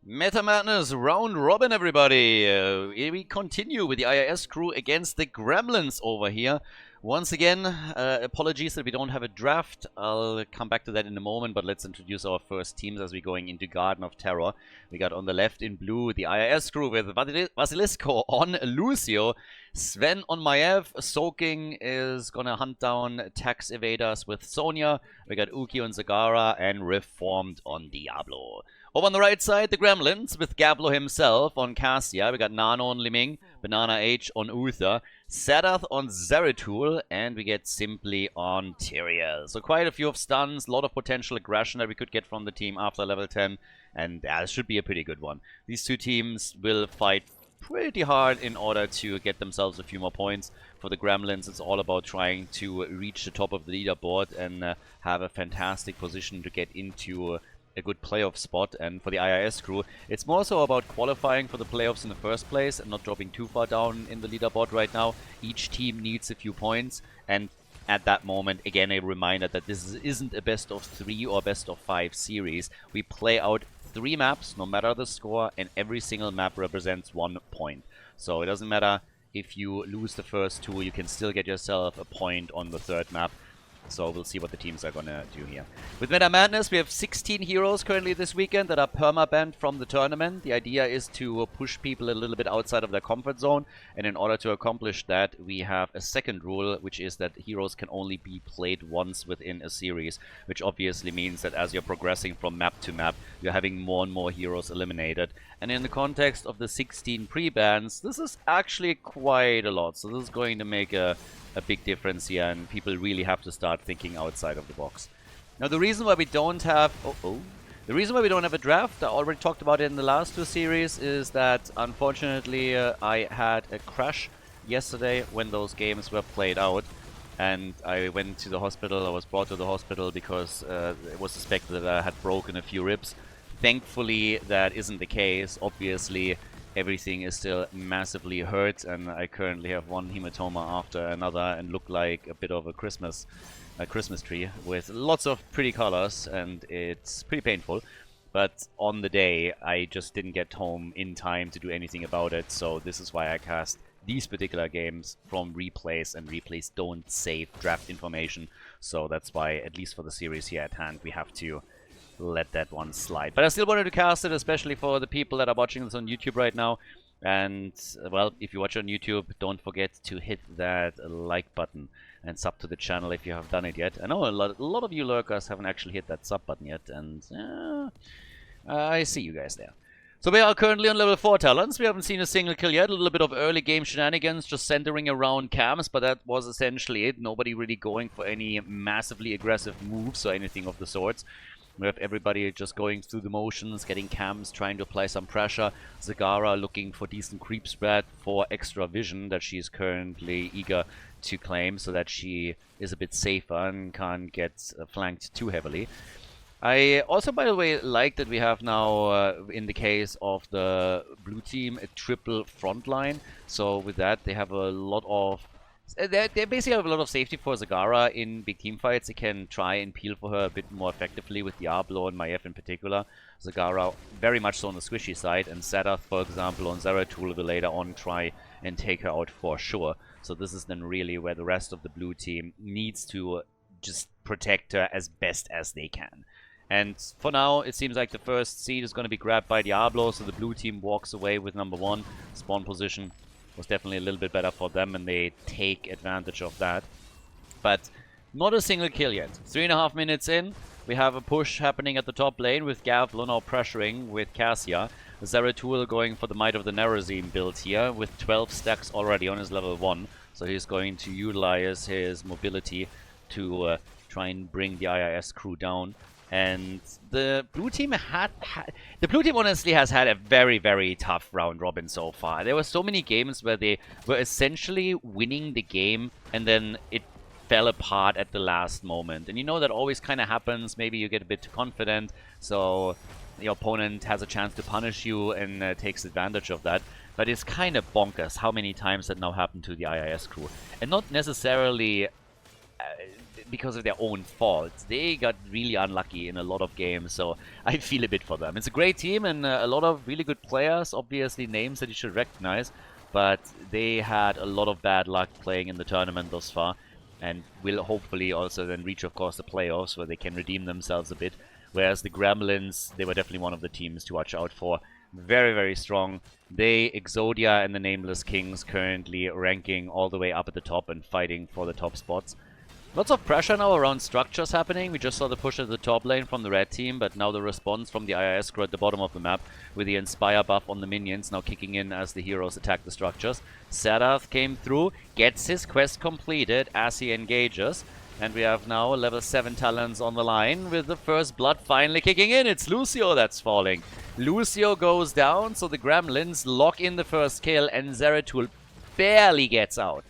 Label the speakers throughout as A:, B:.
A: Meta Madness round robin, everybody. We continue with the IIS crew against the Gremlins over here. Once again, apologies that we don't have a draft. I'll come back to that in a moment, but let's introduce our first teams as we're going into Garden of Terror. We got on the left in blue the IIS crew with Basilisco on Lucio, Sven on Maiev, Soaking is gonna hunt down tax evaders with Sonya. We got Uki on Zagara and Reformed on Diablo. Over on the right side, the Gremlins with Gablo himself on Cassia. We got Nano on Liming, Banana H on Uther, Sadath on Zeratul, and we get Simply on Tyrael. So quite a few of stuns, a lot of potential aggression that we could get from the team after level 10, and that should be a pretty good one. These two teams will fight pretty hard in order to get themselves a few more points. For the Gremlins, it's all about trying to reach the top of the leaderboard and have a fantastic position to get into a good playoff spot. And for the IIS crew, it's more so about qualifying for the playoffs in the first place and not dropping too far down in the leaderboard right now. Each team needs a few points, and at that moment, again, a reminder that this isn't a best of 3 or best of 5 series. We play out 3 maps, no matter the score, and every single map represents 1 point. So it doesn't matter if you lose the first 2, you can still get yourself a point on the 3rd map. So we'll see what the teams are gonna do here. With Meta Madness, we have 16 heroes currently this weekend that are perma-banned from the tournament. The idea is to push people a little bit outside of their comfort zone, and in order to accomplish that, we have a second rule, which is that heroes can only be played once within a series, which obviously means that as you're progressing from map to map, you're having more and more heroes eliminated. And in the context of the 16 pre-bans, this is actually quite a lot. So this is going to make a big difference here, and people really have to start thinking outside of the box. Now, the reason why we don't have the reason why we don't have a draft, I already talked about it in the last 2 series, is that unfortunately I had a crash yesterday when those games were played out, and I went to the hospital. I was brought to the hospital because it was suspected that I had broken a few ribs. Thankfully, that isn't the case. Obviously, everything is still massively hurt, and I currently have one hematoma after another and look like a bit of a Christmas tree with lots of pretty colors, and it's pretty painful. But on the day, I just didn't get home in time to do anything about it, so this is why I cast these particular games from replays, and replays don't save draft information, so that's why, at least for the series here at hand, we have to let that one slide. But I still wanted to cast it, especially for the people that are watching this on YouTube right now. And, well, if you watch on YouTube, don't forget to hit that like button and sub to the channel if you have done it yet. I know a lot of you lurkers haven't actually hit that sub button yet, and I see you guys there. So we are currently on level 4 talents. We haven't seen a single kill yet. A little bit of early game shenanigans, just centering around cams, but that was essentially it. Nobody really going for any massively aggressive moves or anything of the sorts. We have everybody just going through the motions, getting cams, trying to apply some pressure. Zagara looking for decent creep spread for extra vision that she is currently eager to claim, so that she is a bit safer and can't get flanked too heavily. I also, by the way, like that we have now, in the case of the blue team, a triple front line. So with that, they have a lot of... They basically have a lot of safety for Zagara in big team fights. They can try and peel for her a bit more effectively with Diablo and Maiev in particular. Zagara very much so on the squishy side, and Sadath, for example, on Zeratul will later on try and take her out for sure. So this is then really where the rest of the blue team needs to just protect her as best as they can. And for now, it seems like the first seed is going to be grabbed by Diablo, so the blue team walks away with number 1. Spawn position was definitely a little bit better for them, and they take advantage of that. But not a single kill yet. 3.5 minutes in, we have a push happening at the top lane with Gavlo now pressuring with Cassia. Zeratul going for the Might of the Nerazim build here with 12 stacks already on his level 1. So he's going to utilize his mobility to try and bring the IIS crew down. And the blue team honestly has had a very, very tough round robin so far. There were so many games where they were essentially winning the game, and then it fell apart at the last moment. And you know that always kind of happens. Maybe you get a bit too confident, so your opponent has a chance to punish you and takes advantage of that. But it's kind of bonkers how many times that now happened to the IIS crew. And not necessarily because of their own fault. They got really unlucky in a lot of games, so I feel a bit for them. It's a great team and a lot of really good players, obviously names that you should recognize, but they had a lot of bad luck playing in the tournament thus far, and will hopefully also then reach, of course, the playoffs where they can redeem themselves a bit. Whereas the Gremlins, they were definitely one of the teams to watch out for. Very, very strong. They, Exodia and the Nameless Kings, currently ranking all the way up at the top and fighting for the top spots. Lots of pressure now around structures happening. We just saw the push at the top lane from the red team, but now the response from the IIS crew at the bottom of the map with the Inspire buff on the minions now kicking in as the heroes attack the structures. Sadath came through, gets his quest completed as he engages. And we have now level 7 talents on the line with the first blood finally kicking in. It's Lucio that's falling. Lucio goes down, so the Gremlins lock in the first kill and Zeratul barely gets out.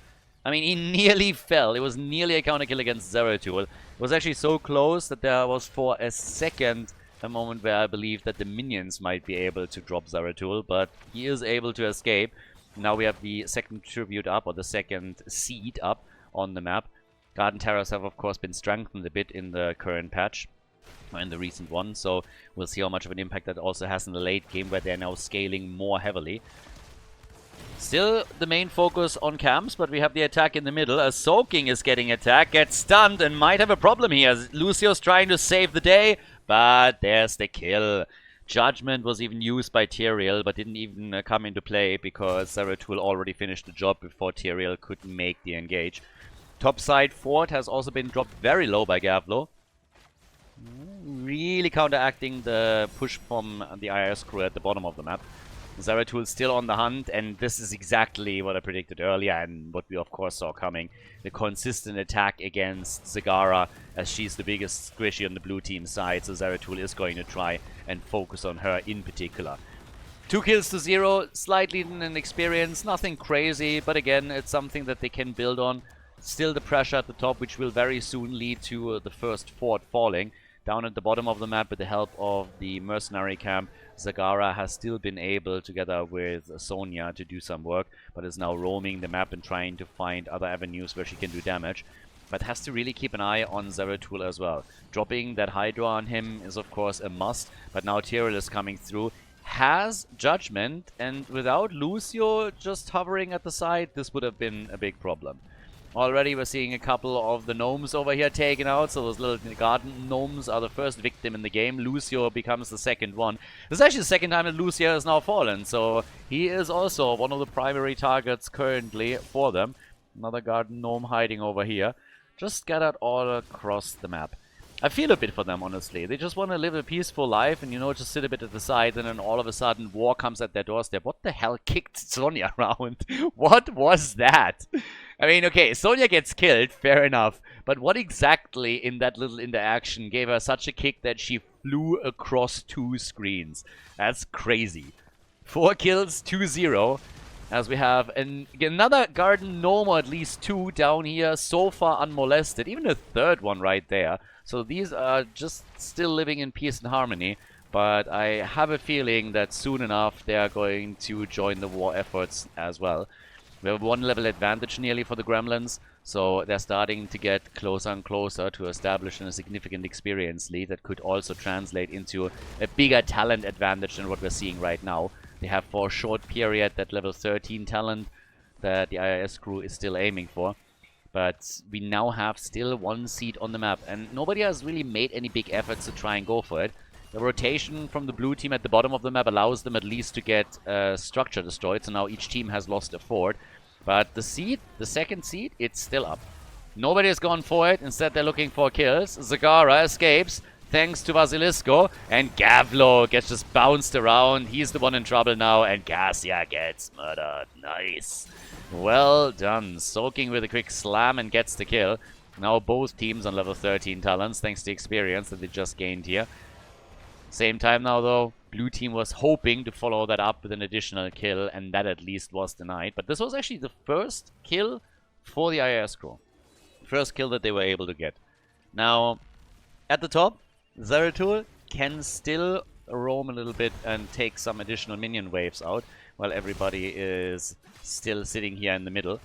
A: I mean, he nearly fell. It was nearly a counter kill against Zeratul. It was actually so close that there was for a second a moment where I believed that the minions might be able to drop Zeratul, but he is able to escape. Now we have the second tribute up, or the second seed up on the map. Garden Terrors have, of course, been strengthened a bit in the current patch, or in the recent one, so we'll see how much of an impact that also has in the late game, where they're now scaling more heavily. Still the main focus on camps, but we have the attack in the middle. A Soaking is getting attacked, gets stunned, and might have a problem here. Lucio's trying to save the day, but there's the kill. Judgment was even used by Tyrael, but didn't even come into play, because Zeratul already finished the job before Tyrael could make the engage. Topside fort has also been dropped very low by Gavlo. Really counteracting the push from the IS crew at the bottom of the map. Zeratul still on the hunt, and this is exactly what I predicted earlier and what we of course saw coming. The consistent attack against Zagara, as she's the biggest squishy on the blue team side, so Zeratul is going to try and focus on her in particular. 2 kills to 0, slightly in experience, nothing crazy, but again, it's something that they can build on. Still the pressure at the top, which will very soon lead to the first fort falling. Down at the bottom of the map, with the help of the mercenary camp, Zagara has still been able, together with Sonya, to do some work, but is now roaming the map and trying to find other avenues where she can do damage. But has to really keep an eye on Zeratul as well. Dropping that Hydra on him is of course a must, but now Tyrael is coming through. Has Judgment, and without Lucio just hovering at the side, this would have been a big problem. Already we're seeing a couple of the gnomes over here taken out, so those little garden gnomes are the first victim in the game. Lucio becomes the second one. This is actually the second time that Lucio has now fallen, so he is also one of the primary targets currently for them. Another garden gnome hiding over here. Just scattered all across the map. I feel a bit for them, honestly. They just want to live a peaceful life and, you know, just sit a bit at the side, and then all of a sudden war comes at their doorstep. What the hell kicked Sonya around? What was that? I mean, okay, Sonya gets killed, fair enough. But what exactly in that little interaction gave her such a kick that she flew across 2 screens? That's crazy. 4 kills, 2-0. As we have another garden gnome, or at least 2 down here, so far unmolested. Even a third one right there. So these are just still living in peace and harmony. But I have a feeling that soon enough they are going to join the war efforts as well. We have 1 level advantage nearly for the Gremlins. So they're starting to get closer and closer to establishing a significant experience lead that could also translate into a bigger talent advantage than what we're seeing right now. They have for a short period that level 13 talent that the IIS crew is still aiming for. But we now have still 1 seed on the map, and nobody has really made any big efforts to try and go for it. The rotation from the blue team at the bottom of the map allows them at least to get structure destroyed, so now each team has lost a fort. But the seed, the second seed, it's still up. Nobody has gone for it, instead they're looking for kills. Zagara escapes, thanks to Basilisco, and Gavlo gets just bounced around. He's the one in trouble now, and Cassia gets murdered. Nice. Well done. Soaking with a quick slam and gets the kill. Now both teams on level 13 talents, thanks to the experience that they just gained here. Same time now, though, blue team was hoping to follow that up with an additional kill, and that at least was denied. But this was actually the first kill for the IIS crew. First kill that they were able to get. Now, at the top, Zeratul can still roam a little bit and take some additional minion waves out, while everybody is still sitting here in the middle.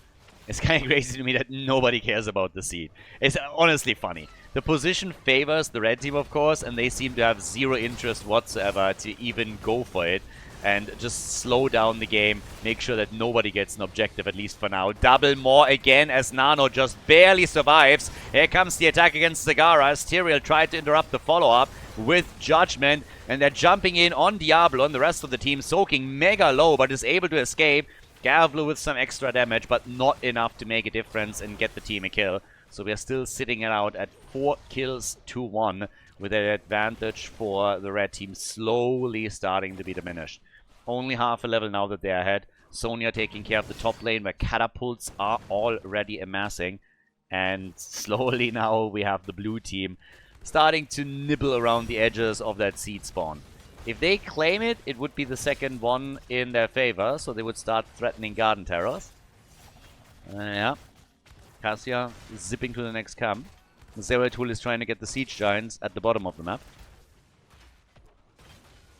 A: It's kind of crazy to me that nobody cares about the seed. It's honestly funny. The position favors the red team, of course, and they seem to have zero interest whatsoever to even go for it. And just slow down the game, make sure that nobody gets an objective, at least for now. Double more again as Nano just barely survives. Here comes the attack against Zagara as Tyrael tried to interrupt the follow-up with Judgment. And they're jumping in on Diablo and the rest of the team, soaking mega low, but is able to escape. Gavlu with some extra damage, but not enough to make a difference and get the team a kill. So we are still sitting it out at 4 kills to 1, with an advantage for the red team slowly starting to be diminished. Only half a level now that they're ahead. Sonya taking care of the top lane where catapults are already amassing. And slowly now we have the blue team starting to nibble around the edges of that seed spawn. If they claim it, it would be the second one in their favor. So they would start threatening Garden Terrors. Yeah. Cassia zipping to the next camp. Zeratul is trying to get the Siege Giants at the bottom of the map.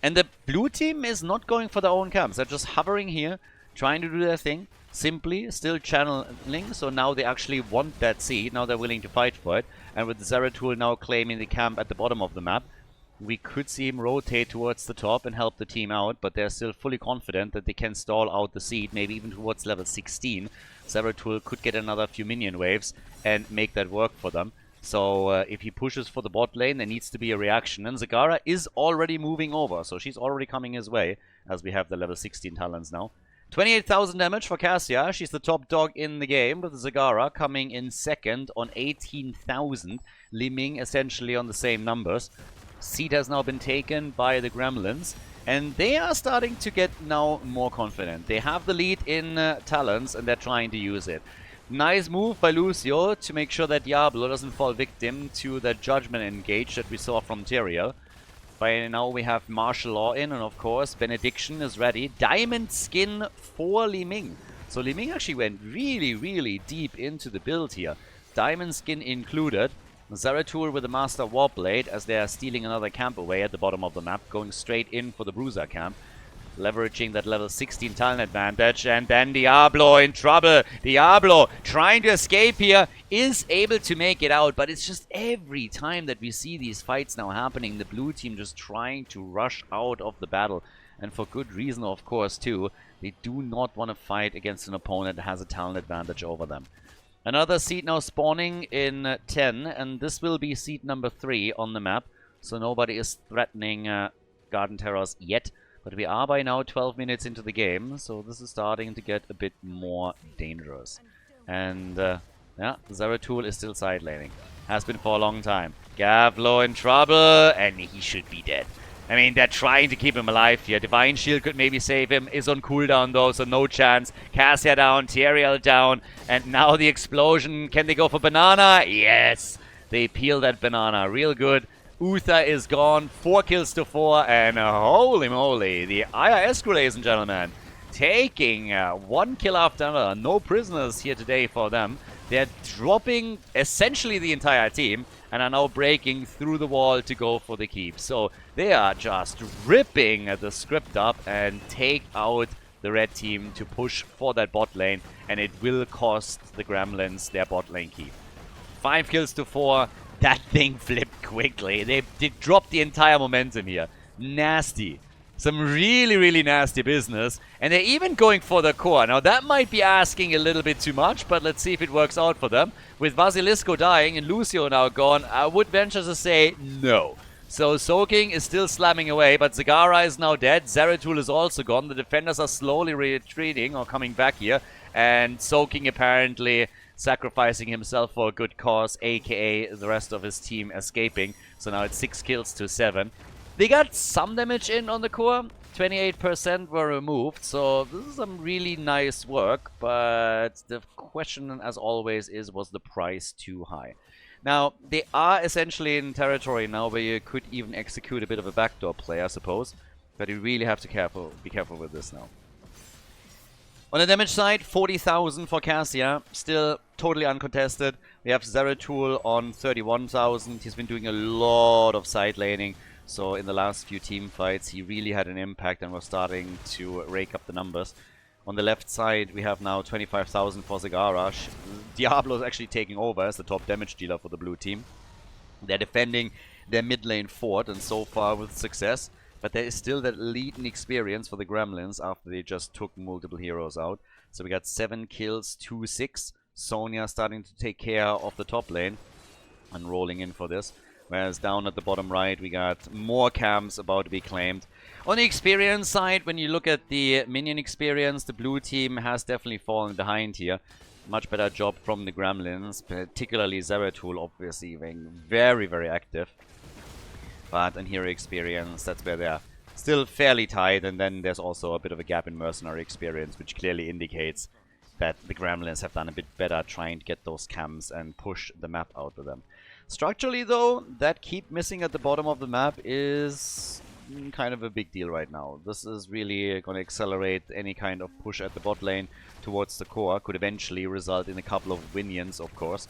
A: And the blue team is not going for their own camps. They're just hovering here, trying to do their thing. Simply, still channeling. So now they actually want that seed. Now they're willing to fight for it. And with Zeratul now claiming the camp at the bottom of the map, we could see him rotate towards the top and help the team out. But they're still fully confident that they can stall out the seed, maybe even towards level 16. Zeratul could get another few minion waves and make that work for them. So if he pushes for the bot lane, there needs to be a reaction. And Zagara is already moving over, so she's already coming his way, as we have the level 16 talents now. 28,000 damage for Cassia. She's the top dog in the game, with Zagara coming in second on 18,000. Li Ming essentially on the same numbers. Seed has now been taken by the Gremlins, and they are starting to get now more confident. They have the lead in talents, and they're trying to use it. Nice move by Lucio to make sure that Diablo doesn't fall victim to the Judgment engage that we saw from Tyrael. By now we have Martial Law in, and of course Benediction is ready. Diamond Skin for Li Ming. So Li Ming actually went really deep into the build here. Diamond Skin included. Zeratul with the Master Warblade as they are stealing another camp away at the bottom of the map, going straight in for the Bruiser camp. Leveraging that level 16 talent advantage, and then Diablo in trouble. Diablo trying to escape here, is able to make it out, but it's just every time that we see these fights now happening, the blue team just trying to rush out of the battle. And for good reason, of course, too. They do not want to fight against an opponent that has a talent advantage over them. Another seed now spawning in 10, and this will be seed number 3 on the map. So nobody is threatening Garden Terrors yet. But we are by now 12 minutes into the game, so this is starting to get a bit more dangerous. And yeah, Zeratul is still side laning. Has been for a long time. Gavlo in trouble, and he should be dead. I mean, they're trying to keep him alive here. Divine Shield could maybe save him. Is on cooldown though, so no chance. Cassia down, Tyrael down, and now the explosion. Can they go for banana? Yes! They peel that banana real good. Uther is gone, 4 kills to 4, and holy moly, the IRS crew, ladies and gentlemen, taking 1 kill after another. No prisoners here today for them. They're dropping essentially the entire team and are now breaking through the wall to go for the keep. So they are just ripping the script up and take out the red team to push for that bot lane, and it will cost the Gremlins their bot lane keep. 5 kills to 4. That thing flipped quickly. They dropped the entire momentum here. Nasty. Some really nasty business. And they're even going for the core. Now that might be asking a little bit too much, but let's see if it works out for them. With Vasilisco dying and Lucio now gone, I would venture to say no. So Soaking is still slamming away, but Zagara is now dead. Zeratul is also gone. The defenders are slowly retreating or coming back here. And Soaking apparently sacrificing himself for a good cause, aka the rest of his team escaping. So now it's 6 kills to 7. They got some damage in on the core. 28% were removed, so this is some really nice work. But the question, as always, is, was the price too high? Now, they are essentially in territory now where you could even execute a bit of a backdoor play, I suppose. But you really have to be careful with this now. On the damage side, 40,000 for Cassia, still totally uncontested. We have Zeratul on 31,000. He's been doing a lot of side laning, so in the last few team fights he really had an impact and was starting to rake up the numbers. On the left side, we have now 25,000 for Zagara. Diablo is actually taking over as the top damage dealer for the blue team. They're defending their mid lane fort, and so far with success. But there is still that lead in experience for the Gremlins after they just took multiple heroes out. So we got 7 kills, 2-6. Sonya starting to take care of the top lane and rolling in for this. Whereas down at the bottom right, we got more camps about to be claimed. On the experience side, when you look at the minion experience, the blue team has definitely fallen behind here. Much better job from the Gremlins, particularly Zeratul, obviously being very, very active. But in hero experience, that's where they're still fairly tight. And then there's also a bit of a gap in mercenary experience, which clearly indicates that the Gremlins have done a bit better trying to get those camps and push the map out with them. Structurally, though, that keep missing at the bottom of the map is kind of a big deal right now. This is really going to accelerate any kind of push at the bot lane towards the core. Could eventually result in a couple of minions, of course.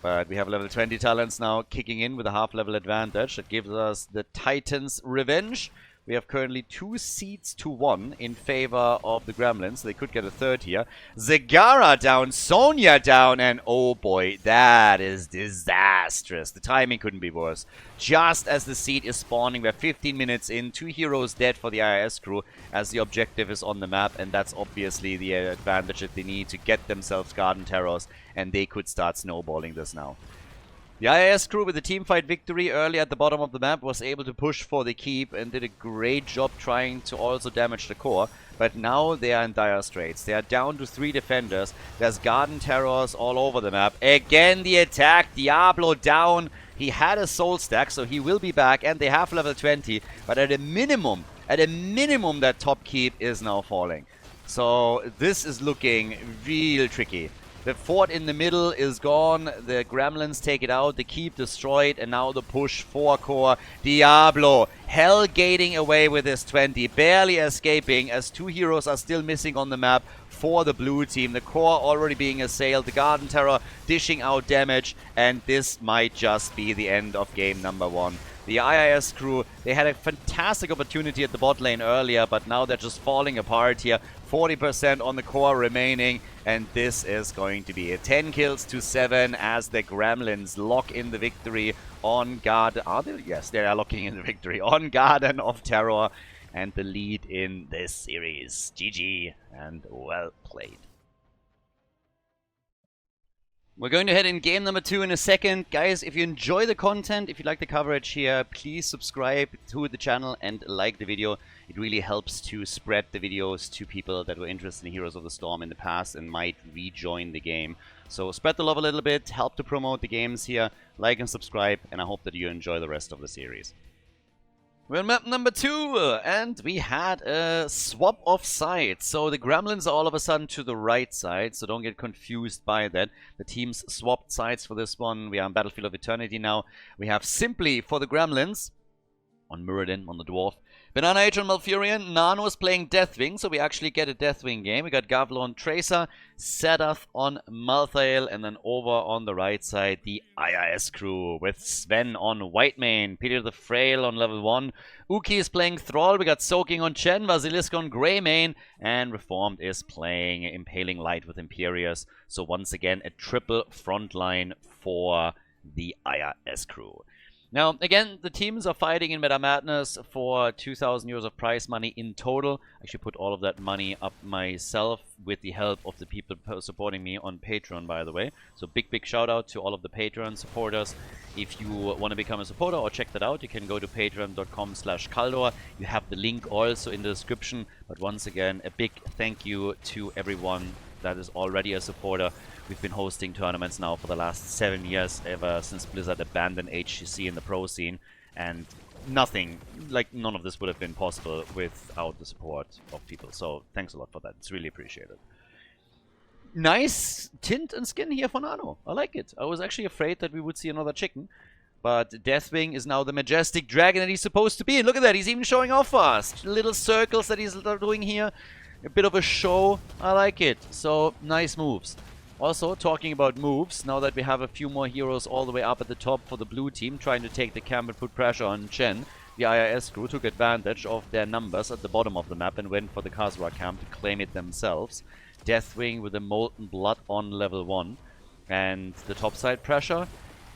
A: But we have level 20 talents now kicking in with a half-level advantage. That gives us the Titan's Revenge. We have currently 2 seats to 1 in favor of the Gremlins. They could get a third here. Zagara down, Sonya down, and oh boy, that is disastrous. The timing couldn't be worse. Just as the seed is spawning, we're 15 minutes in, 2 heroes dead for the IIS crew as the objective is on the map, and that's obviously the advantage that they need to get themselves Garden Terrors, and they could start snowballing this now. The IIS crew with the teamfight victory early at the bottom of the map was able to push for the keep and did a great job trying to also damage the core. But now they are in dire straits. They are down to 3 defenders. There's Garden Terrors all over the map. Again the attack. Diablo down. He had a soul stack, so he will be back. And they have level 20. But at a minimum, that top keep is now falling. So this is looking real tricky. The fort in the middle is gone, the Gremlins take it out, the keep destroyed, and now the push for core. Diablo, hell-gating away with his 20, barely escaping as 2 heroes are still missing on the map for the blue team. The core already being assailed, the Garden Terror dishing out damage, and this might just be the end of game number 1. The IIS crew, they had a fantastic opportunity at the bot lane earlier, but now they're just falling apart here. 40% on the core remaining, and this is going to be a 10 kills to 7 as the Gremlins lock in the victory on Garden. Are they? Yes, they are locking in the victory on Garden of Terror and the lead in this series. GG and well played. We're going to head in game number 2 in a second. Guys, if you enjoy the content, if you like the coverage here, please subscribe to the channel and like the video. It really helps to spread the videos to people that were interested in Heroes of the Storm in the past and might rejoin the game. So spread the love a little bit, help to promote the games here, like and subscribe, and I hope that you enjoy the rest of the series. We're on map number 2, and we had a swap of sides. So the Gremlins are all of a sudden to the right side, so don't get confused by that. The teams swapped sides for this one. We are on Battlefield of Eternity now. We have Simply for the Gremlins on Muradin, on the Dwarf. Banana Age on Malfurion. Nano is playing Deathwing, so we actually get a Deathwing game. We got Gavlo on Tracer, Sadath on Malthael, and then over on the right side, the IIS crew with Sven on Whitemane, Peter the Frail on level 1. Uki is playing Thrall. We got Soaking on Chen, Basilisk on Greymane, and Reformed is playing Impaling Light with Imperius. So once again, a triple frontline for the IIS crew. Now, again, the teams are fighting in Meta Madness for 2,000 euros of prize money in total. I should put all of that money up myself with the help of the people supporting me on Patreon, by the way. So big shout out to all of the Patreon supporters. If you want to become a supporter or check that out, you can go to patreon.com/Khaldor. You have the link also in the description. But once again, a big thank you to everyone that is already a supporter. We've been hosting tournaments now for the last 7 years, ever since Blizzard abandoned HGC in the pro scene, and none of this would have been possible without the support of people. So thanks a lot for that. It's really appreciated. Nice tint and skin here for Nano. I like it. I was actually afraid that we would see another chicken, but Deathwing is now the majestic dragon that he's supposed to be. And look at that, he's even showing off for us. Little circles that he's doing here. A bit of a show. I like it. So, nice moves. Also, talking about moves, now that we have a few more heroes all the way up at the top for the blue team, trying to take the camp and put pressure on Chen. the IIS crew took advantage of their numbers at the bottom of the map and went for the Khaldor camp to claim it themselves. Deathwing with a Molten Blood on level 1. And the topside pressure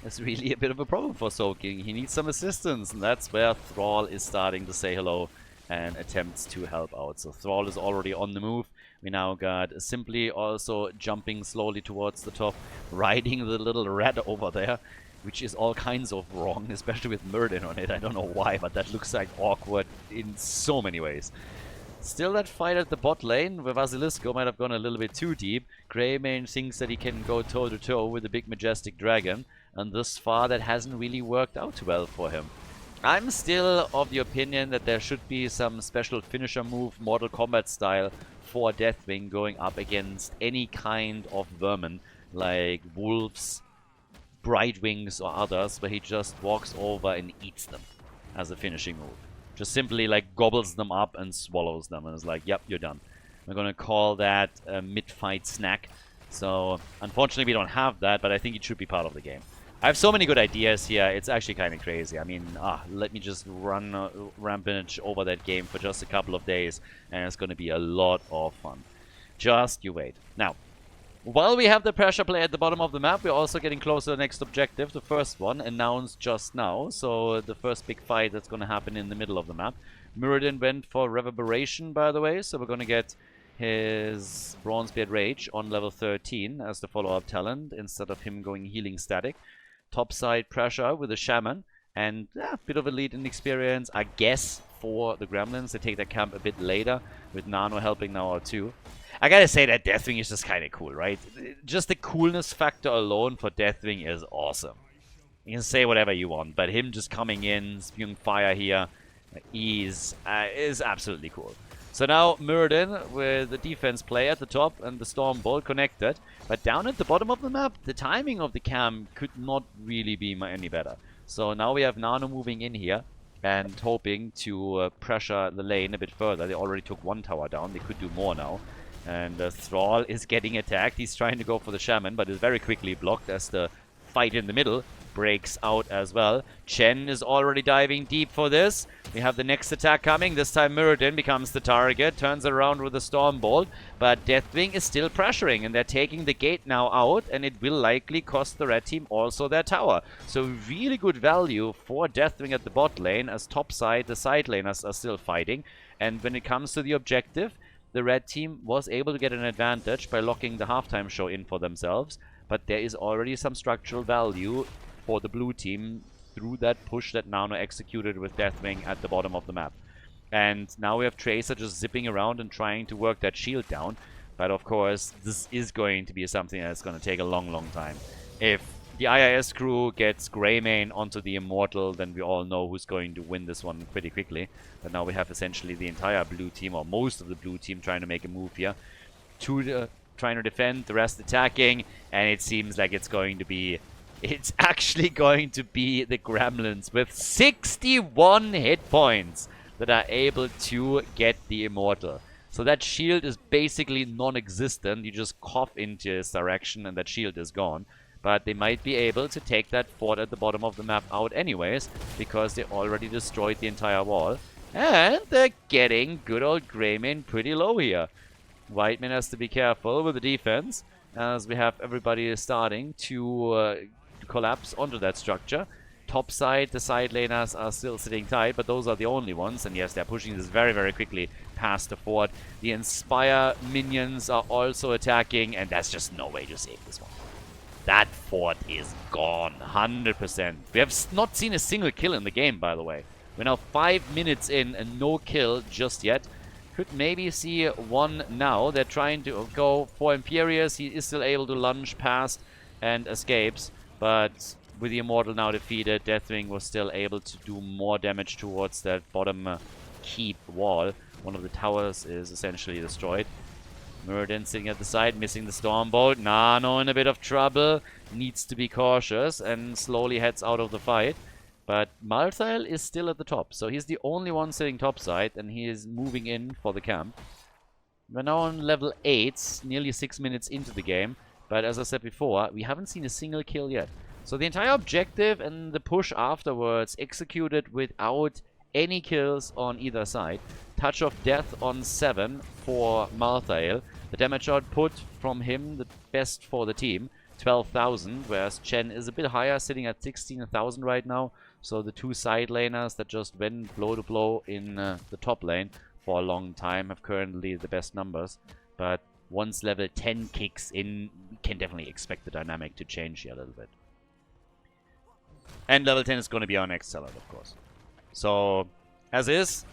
A: is really a bit of a problem for Zul'jin. He needs some assistance, and that's where Thrall is starting to say hello and attempts to help out. So Thrall is already on the move. We now got Simply also jumping slowly towards the top, riding the little rat over there, which is all kinds of wrong, especially with Muradin on it. I don't know why, but that looks like awkward in so many ways. Still that fight at the bot lane, where Vasilisco might have gone a little bit too deep. Greymane thinks that he can go toe-to-toe with the big majestic dragon, and thus far that hasn't really worked out well for him. I'm still of the opinion that there should be some special finisher move, Mortal Kombat style, for Deathwing going up against any kind of vermin, like wolves, Brightwings or others, where he just walks over and eats them as a finishing move. Just simply like gobbles them up and swallows them and is like, yep, you're done. We're gonna call that a mid-fight snack. So unfortunately we don't have that, but I think it should be part of the game. I have so many good ideas here, it's actually kind of crazy. I mean, let me just run rampage over that game for just a couple of days, and it's gonna be a lot of fun. Just you wait. Now, while we have the pressure play at the bottom of the map, we're also getting closer to the next objective, the first one, announced just now. So the first big fight that's going to happen in the middle of the map. Muradin went for Reverberation, by the way, so we're going to get his Bronzebeard Rage on level 13 as the follow-up talent, instead of him going healing static. Topside pressure with a Shaman, and a bit of a lead in experience, I guess, for the Gremlins. They take their camp a bit later, with Nano helping now out too. I gotta say that Deathwing is just kind of cool, right? Just the coolness factor alone for Deathwing is awesome. You can say whatever you want, but him just coming in, spewing fire here, is absolutely cool. So now Muradin with the defense play at the top and the Stormbolt connected. But down at the bottom of the map, the timing of the camp could not really be any better. So now we have Nano moving in here and hoping to pressure the lane a bit further. They already took one tower down, they could do more now. And Thrall is getting attacked. He's trying to go for the Shaman, but is very quickly blocked as the fight in the middle breaks out as well. Chen is already diving deep for this. We have the next attack coming. This time Muradin becomes the target, turns around with a Stormbolt, but Deathwing is still pressuring, and they're taking the gate now out, and it will likely cost the red team also their tower. So really good value for Deathwing at the bot lane, as topside, the side laners are still fighting. And when it comes to the objective, the red team was able to get an advantage by locking the halftime show in for themselves, but there is already some structural value for the blue team through that push that Nano executed with Deathwing at the bottom of the map. And now we have Tracer just zipping around and trying to work that shield down, but of course this is going to be something that's going to take a long time. If the IIS crew gets Greymane onto the Immortal, then we all know who's going to win this one pretty quickly. But now we have essentially the entire blue team, or most of the blue team, trying to make a move here. Two trying to defend, the rest attacking, and it seems like it's actually going to be the Gremlins with 61 hit points that are able to get the Immortal. So that shield is basically non-existent. You just cough into his direction and that shield is gone. But they might be able to take that fort at the bottom of the map out anyways, because they already destroyed the entire wall. And they're getting good old Greymane pretty low here. Whiteman has to be careful with the defense, as we have everybody starting to collapse onto that structure. Top side, the side laners are still sitting tight, but those are the only ones. And yes, they're pushing this very quickly past the fort. The Inspire minions are also attacking, and there's just no way to save this one. That fort is gone, 100%. We have not seen a single kill in the game, by the way. We're now 5 minutes in and no kill just yet. Could maybe see one now. They're trying to go for Imperius. He is still able to lunge past and escapes. But with the Immortal now defeated, Deathwing was still able to do more damage towards that bottom keep wall. One of the towers is essentially destroyed. Muradin sitting at the side, missing the Stormbolt. Nano in a bit of trouble. Needs to be cautious and slowly heads out of the fight. But Malthael is still at the top. So he's the only one sitting topside, and he is moving in for the camp. We're now on level 8, nearly 6 minutes into the game. But as I said before, we haven't seen a single kill yet. So the entire objective and the push afterwards executed without any kills on either side. Touch of Death on 7 for Malthael. The damage output from him, the best for the team, 12,000, whereas Chen is a bit higher, sitting at 16,000 right now. So the two side laners that just went blow to blow in the top lane for a long time have currently the best numbers. But once level 10 kicks in, we can definitely expect the dynamic to change here a little bit. And level 10 is going to be our next sellout, of course. So, as is,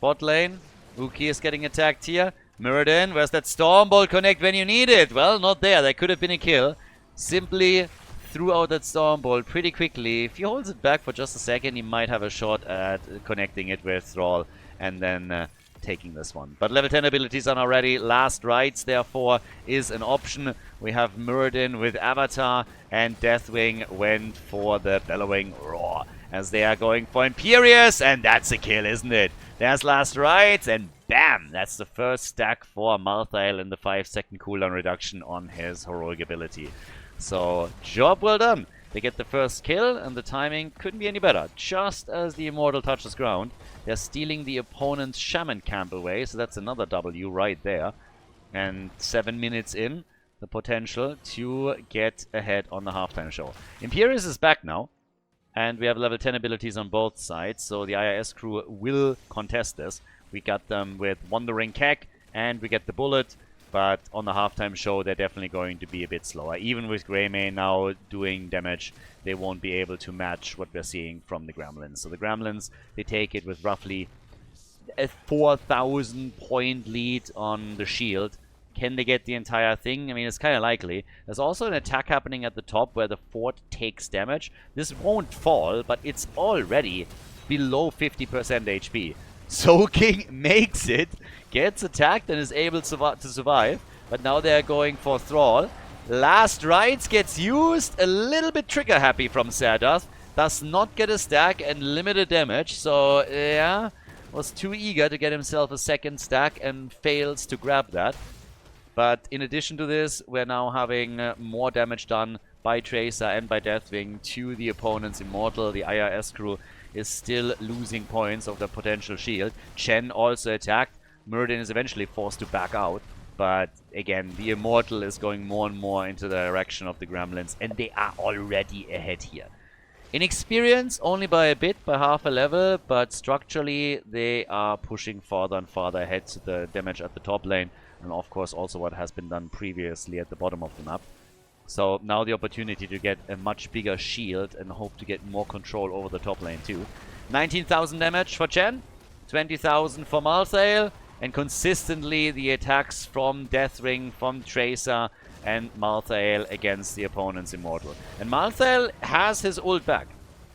A: bot lane, Uki is getting attacked here. Muradin, where's that Stormbolt connect when you need it? Well, not there. That could have been a kill. Simply threw out that Stormbolt pretty quickly. If he holds it back for just a second, he might have a shot at connecting it with Thrall and then taking this one. But level 10 abilities are now ready. Last rites, therefore, is an option. We have Muradin with Avatar, and Deathwing went for the Bellowing Roar, as they are going for Imperious, and that's a kill, isn't it? There's last rites, and bam! That's the first stack for Malthael in the 5-second cooldown reduction on his heroic ability. So, job well done. They get the first kill, and the timing couldn't be any better. Just as the Immortal touches ground, they're stealing the opponent's Shaman camp away, so that's another W right there. And 7 minutes in, the potential to get ahead on the halftime show. Imperious is back now, and we have level 10 abilities on both sides, so the IIS crew will contest this. We got them with Wandering Kek, and we get the Bullet. But on the halftime show, they're definitely going to be a bit slower. Even with Greymane now doing damage, they won't be able to match what we're seeing from the Gremlins. So the Gremlins, they take it with roughly a 4,000 point lead on the shield. Can they get the entire thing? I mean, it's kind of likely. There's also an attack happening at the top where the fort takes damage. This won't fall, but it's already below 50% HP. Soaking makes it, gets attacked and is able to survive. But now they're going for Thrall. Last rites gets used. A little bit trigger happy from Serdath. Does not get a stack and limited damage. So, yeah, was too eager to get himself a second stack and fails to grab that. But in addition to this, we're now having more damage done by Tracer and by Deathwing to the opponent's Immortal. The IRS crew is still losing points of the potential shield. Chen also attacked. Muradin is eventually forced to back out. But again, the Immortal is going more and more into the direction of the Gremlins, and they are already ahead here. In experience, only by a bit, by half a level, but structurally they are pushing farther and farther ahead to the damage at the top lane, and of course also what has been done previously at the bottom of the map. So now the opportunity to get a much bigger shield and hope to get more control over the top lane too. 19,000 damage for Chen, 20,000 for Malthael, and consistently the attacks from Deathwing, from Tracer, and Malthael against the opponent's Immortal. And Malthael has his ult back.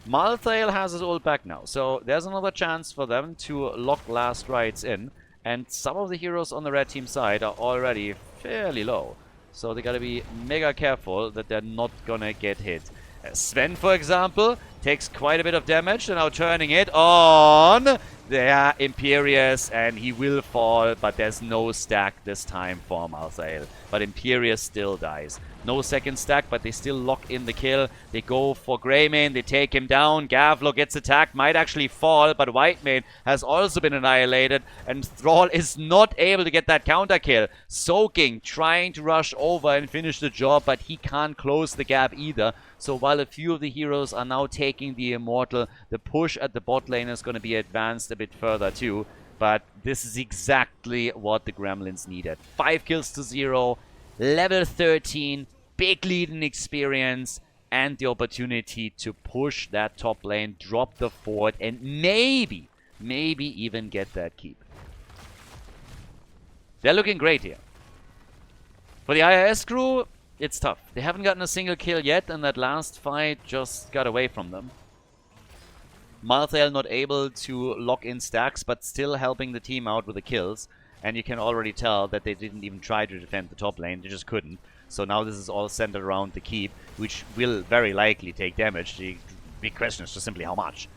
A: Malthael has his ult back now. So there's another chance for them to lock last rites in. And some of the heroes on the red team side are already fairly low. So they gotta be mega careful that they're not gonna get hit. Sven, for example, takes quite a bit of damage and now turning it on the Imperious, and he will fall, but there's no stack this time for Malthael. But Imperious still dies. No second stack, but they still lock in the kill. They go for Greymane, they take him down. Gavlo gets attacked, might actually fall, but Whitemane has also been annihilated, and Thrall is not able to get that counter kill. Soaking, trying to rush over and finish the job, but he can't close the gap either. So while a few of the heroes are now taking the Immortal, the push at the bot lane is going to be advanced a bit further too. But this is exactly what the Gremlins needed. 5 kills to 0, level 13, big lead in experience, and the opportunity to push that top lane, drop the fort, and maybe even get that keep. They're looking great here. For the IIS crew, it's tough. They haven't gotten a single kill yet, and that last fight just got away from them. Malthael not able to lock in stacks, but still helping the team out with the kills. And you can already tell that they didn't even try to defend the top lane. They just couldn't. So now this is all centered around the keep, which will very likely take damage. The big question is just simply how much.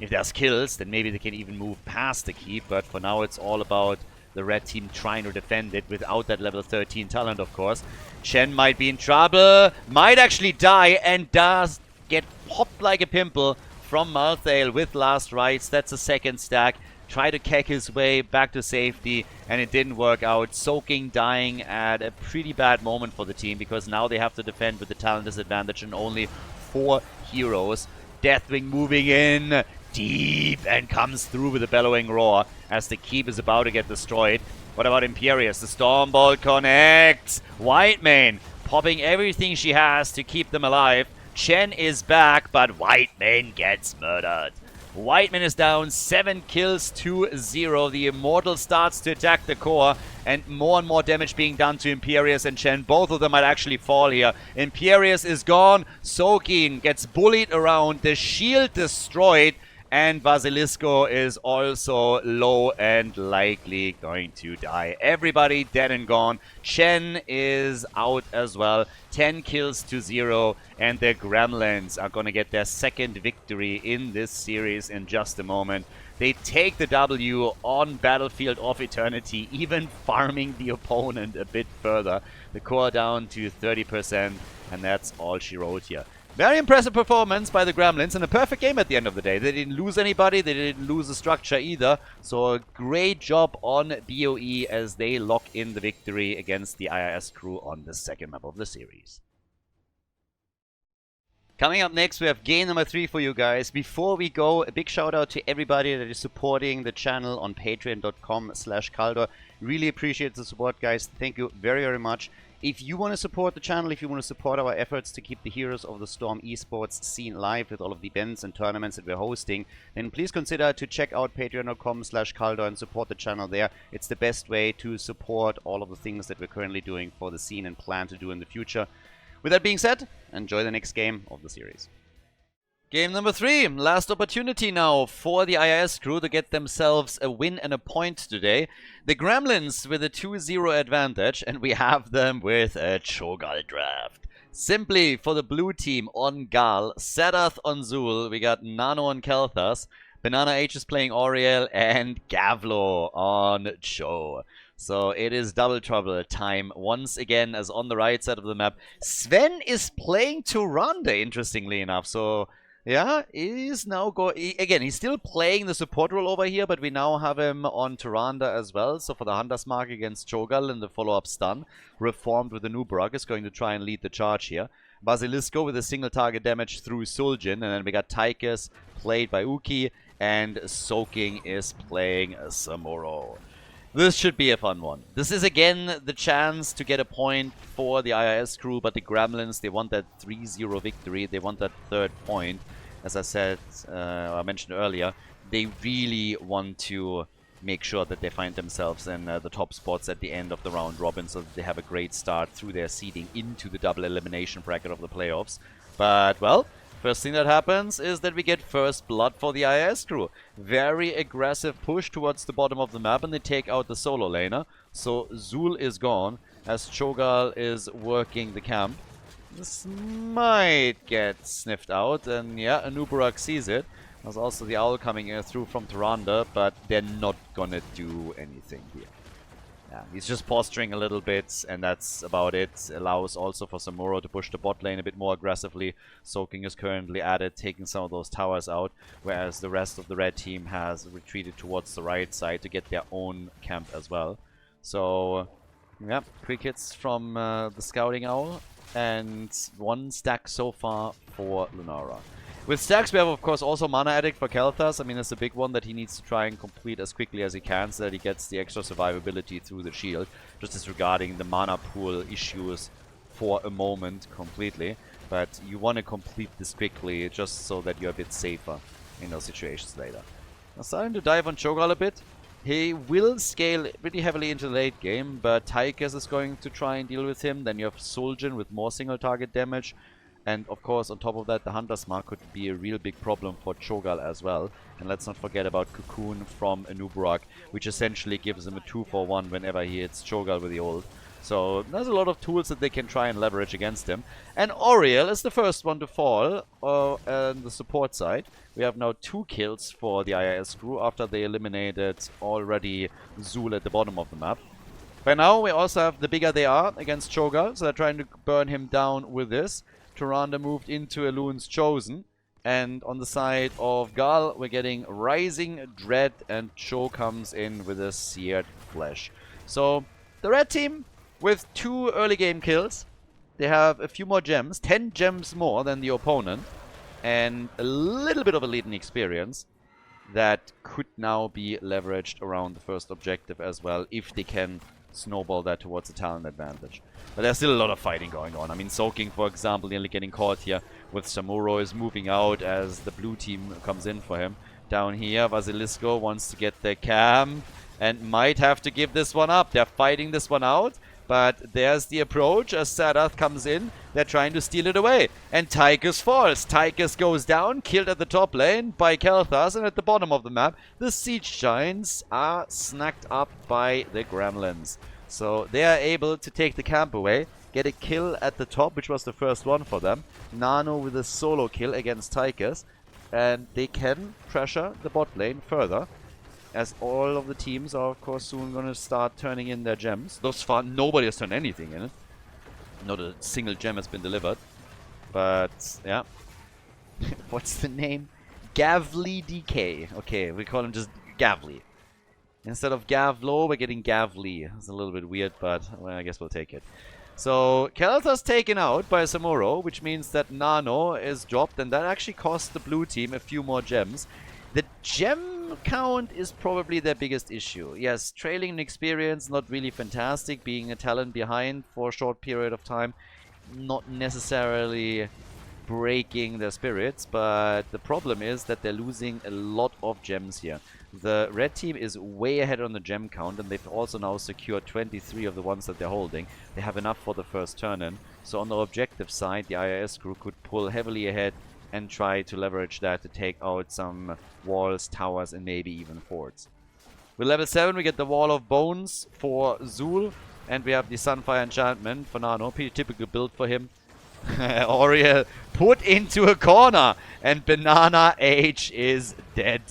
A: If there's kills, then maybe they can even move past the keep. But for now, it's all about the red team trying to defend it without that level 13 talent, of course. Chen might be in trouble, might actually die, and does get popped like a pimple from Malthael with last rites. That's a second stack. Try to keck his way back to safety, and it didn't work out. Soaking dying at a pretty bad moment for the team, because now they have to defend with the talent disadvantage and only 4 heroes. Deathwing moving in deep and comes through with a bellowing roar as the keep is about to get destroyed. What about Imperius? The Stormbolt connects. Whitemane popping everything she has to keep them alive. Chen is back, but Whitemane gets murdered. Whitemane is down, 7 kills to 0. The Immortal starts to attack the core, and more damage being done to Imperius and Chen. Both of them might actually fall here. Imperius is gone. Zul'jin gets bullied around. The shield destroyed. And Basilisco is also low and likely going to die. Everybody dead and gone. Chen is out as well. 10 kills to 0. And the Gremlins are going to get their second victory in this series in just a moment. They take the W on Battlefield of Eternity, even farming the opponent a bit further. The core down to 30%, and that's all she wrote here. Very impressive performance by the Gremlins, and a perfect game at the end of the day. They didn't lose anybody, they didn't lose the structure either. So a great job on BOE as they lock in the victory against the IIS crew on the second map of the series. Coming up next, we have game number 3 for you guys. Before we go, a big shout out to everybody that is supporting the channel on patreon.com/Khaldor. Really appreciate the support, guys. Thank you very, very much. If you want to support the channel, if you want to support our efforts to keep the Heroes of the Storm esports scene live with all of the events and tournaments that we're hosting, then please consider to check out patreon.com/Khaldor and support the channel there. It's the best way to support all of the things that we're currently doing for the scene and plan to do in the future. With that being said, enjoy the next game of the series. Game number 3, last opportunity now for the IIS crew to get themselves a win and a point today. The Gremlins with a 2-0 advantage, and we have them with a Cho'Gall draft. Simply for the blue team on Gal, Sadath on Zul, we got Nano on Kel'Thas, Banana H is playing Auriel, and Gavlo on Cho. So it is double trouble time once again, as on the right side of the map. Sven is playing Tyrande, interestingly enough, so... yeah, he's now again, he's still playing the support role over here, but we now have him on Tyrande as well. So for the Hunter's Mark against Cho'Gall in the follow-up stun, Reformed with the Nubrok is going to try and lead the charge here. Basilisco with a single target damage through Zul'jin, and then we got Tychus played by Uki, and Soaking is playing Samuro. This should be a fun one. This is again the chance to get a point for the IIS crew, but the Gremlins, they want that 3-0 victory. They want that third point. As I said, I mentioned earlier, they really want to make sure that they find themselves in the top spots at the end of the round robin, so that they have a great start through their seeding into the double elimination bracket of the playoffs. But, well, first thing that happens is that we get first blood for the IIS crew. Very aggressive push towards the bottom of the map, and they take out the solo laner. So Zul is gone as Cho'Gall is working the camp. This might get sniffed out, and yeah, Anubarak sees it. There's also the owl coming through from Tyrande, but they're not gonna do anything here. Yeah, he's just posturing a little bit, and that's about it. Allows also for Samuro to push the bot lane a bit more aggressively. Soaking is currently at it, taking some of those towers out, whereas the rest of the red team has retreated towards the right side to get their own camp as well. So, yeah, quick hits from the scouting owl, and 1 stack so far for Lunara. With stacks, we have, of course, also Mana Addict for Kel'Thas. I mean, it's a big one that he needs to try and complete as quickly as he can, so that he gets the extra survivability through the shield, just disregarding the mana pool issues for a moment completely. But you want to complete this quickly, just so that you're a bit safer in those situations later. Now, starting to dive on Cho'Gall a bit. He will scale pretty heavily into the late game, but Tychus is going to try and deal with him. Then you have Zul'jin with more single target damage. And of course, on top of that, the Hunter's Mark could be a real big problem for Cho'Gall as well. And let's not forget about Cocoon from Anubarak, which essentially gives him a 2-for-1 whenever he hits Cho'Gall with the ult. So there's a lot of tools that they can try and leverage against him. And Auriel is the first one to fall on the support side. We have now 2 kills for the IIS crew after they eliminated already Zul at the bottom of the map. By now, we also have the bigger they are against Cho'Gall, so they're trying to burn him down with this. Tyrande moved into Elune's Chosen. And on the side of Gal, we're getting Rising Dread, and Cho comes in with a Seared Flesh. So, the red team, with 2 early game kills, they have a few more gems, 10 gems more than the opponent, and a little bit of a leading experience that could now be leveraged around the first objective as well, if they can snowball that towards a talent advantage. But there's still a lot of fighting going on. I mean, Soaking, for example, nearly getting caught here with Samuro is moving out as the blue team comes in for him. Down here, Vasilisco wants to get the camp and might have to give this one up. They're fighting this one out, but there's the approach as Sadath comes in. They're trying to steal it away. And Tychus falls. Tychus goes down, killed at the top lane by Kel'Thas, and at the bottom of the map, the Siege Giants are snacked up by the Gremlins. So they are able to take the camp away, get a kill at the top, which was the first one for them. Nano with a solo kill against Tychus, and they can pressure the bot lane further, as all of the teams are, of course, soon going to start turning in their gems. Thus far, nobody has turned anything in it. Not a single gem has been delivered. But, yeah. What's the name? Gavli DK. Okay, we call him just Gavli. Instead of Gavlo, we're getting Gavli. It's a little bit weird, but well, I guess we'll take it. So, Kel'Thas taken out by Samuro, which means that Nano is dropped, and that actually cost the blue team a few more gems. The gem count is probably their biggest issue. Yes, trailing in experience, not really fantastic. Being a talent behind for a short period of time, not necessarily breaking their spirits, but the problem is that they're losing a lot of gems here. The red team is way ahead on the gem count, and they've also now secured 23 of the ones that they're holding. They have enough for the first turn-in. So on the objective side, the IIS crew could pull heavily ahead and try to leverage that to take out some walls, towers, and maybe even forts. With level 7, we get the Wall of Bones for Zul, and we have the Sunfire Enchantment for Nano. Pretty typical build for him. Oriel put into a corner, and Banana H is dead.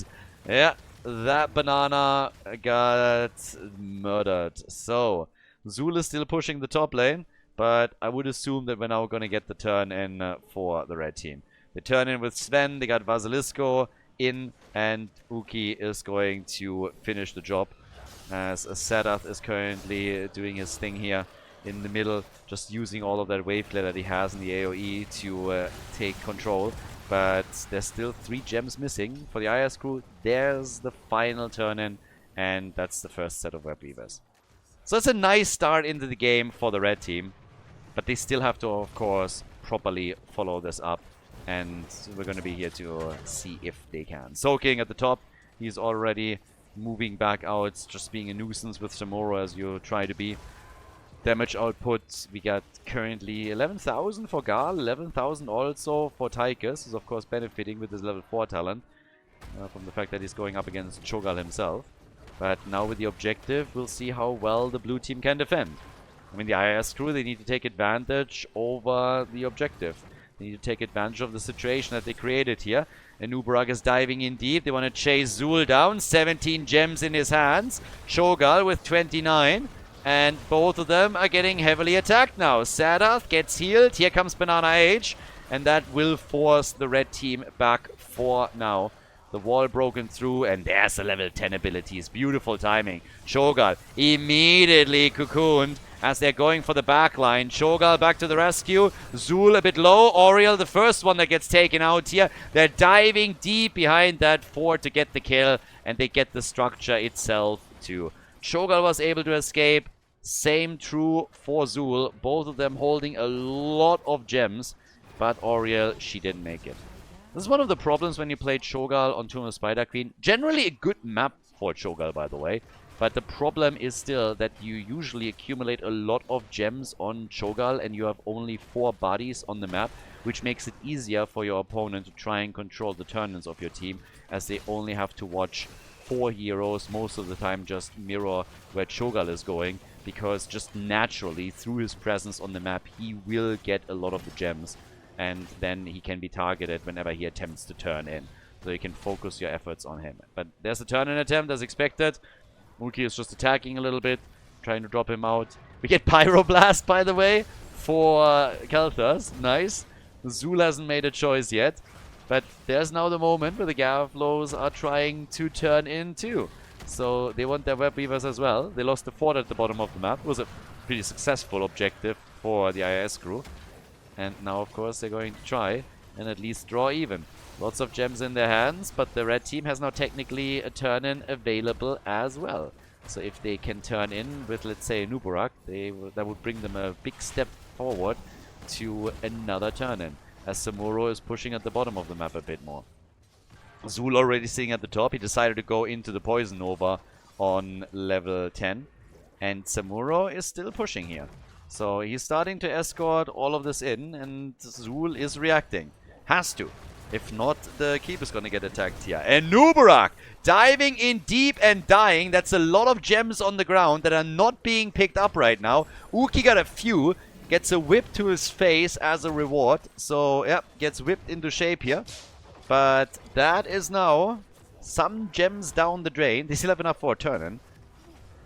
A: Yeah, that banana got murdered. So, Zul is still pushing the top lane, but I would assume that we're now going to get the turn in for the red team. They turn in with Sven, they got Vasilisco in, and Uki is going to finish the job, as Sadath is currently doing his thing here in the middle, just using all of that wave clear that he has in the AoE to take control. But there's still 3 gems missing for the IS crew. There's the final turn-in, and that's the first set of Web Weavers. So it's a nice start into the game for the red team, but they still have to, of course, properly follow this up. And we're going to be here to see if they can. Soaking at the top. He's already moving back out, just being a nuisance with Samuro as you try to be. Damage output, we got currently 11,000 for Gal, 11,000 also for Tychus, who's of course benefiting with his level 4 talent from the fact that he's going up against Cho'Gall himself. But now with the objective, we'll see how well the blue team can defend. I mean, the IIS crew, they need to take advantage over the objective. They need to take advantage of the situation that they created here. And Nubarak is diving in deep. They want to chase Zul down. 17 gems in his hands. Cho'Gall with 29. And both of them are getting heavily attacked now. Sadath gets healed. Here comes Banana H. And that will force the red team back for now. The wall broken through, and there's the level 10 abilities. Beautiful timing. Cho'Gall immediately cocooned as they're going for the back line. Cho'Gall back to the rescue. Zul a bit low. Oriel, the first one that gets taken out here. They're diving deep behind that fort to get the kill, and they get the structure itself too. Cho'Gall was able to escape. Same true for Zul. Both of them holding a lot of gems, but Oriel, she didn't make it. This is one of the problems when you play Cho'Gall on Tomb of Spider Queen. Generally a good map for Cho'Gall, by the way. But the problem is still that you usually accumulate a lot of gems on Cho'Gall and you have only 4 bodies on the map, which makes it easier for your opponent to try and control the turn-ins of your team, as they only have to watch 4 heroes, most of the time just mirror where Cho'Gall is going, because just naturally, through his presence on the map, he will get a lot of the gems. And then he can be targeted whenever he attempts to turn in. So you can focus your efforts on him. But there's a turn-in attempt as expected. Uki is just attacking a little bit, trying to drop him out. We get Pyroblast, by the way, for Kel'Thas. Nice. Zul hasn't made a choice yet. But there's now the moment where the Gavlos are trying to turn in too. So they want their Web Weavers as well. They lost the fort at the bottom of the map. It was a pretty successful objective for the IIS crew. And now, of course, they're going to try and at least draw even. Lots of gems in their hands, but the red team has now technically a turn-in available as well. So if they can turn in with, let's say, Nuburak, that would bring them a big step forward to another turn-in, as Samuro is pushing at the bottom of the map a bit more. Zul already sitting at the top. He decided to go into the Poison Nova on level 10. And Samuro is still pushing here. So he's starting to escort all of this in, and Zul is reacting. Has to. If not, the keep is going to get attacked here. And Nuburak diving in deep and dying. That's a lot of gems on the ground that are not being picked up right now. Uki got a few. Gets a whip to his face as a reward. So, yeah, gets whipped into shape here. But that is now some gems down the drain. They still have enough for a turn-in.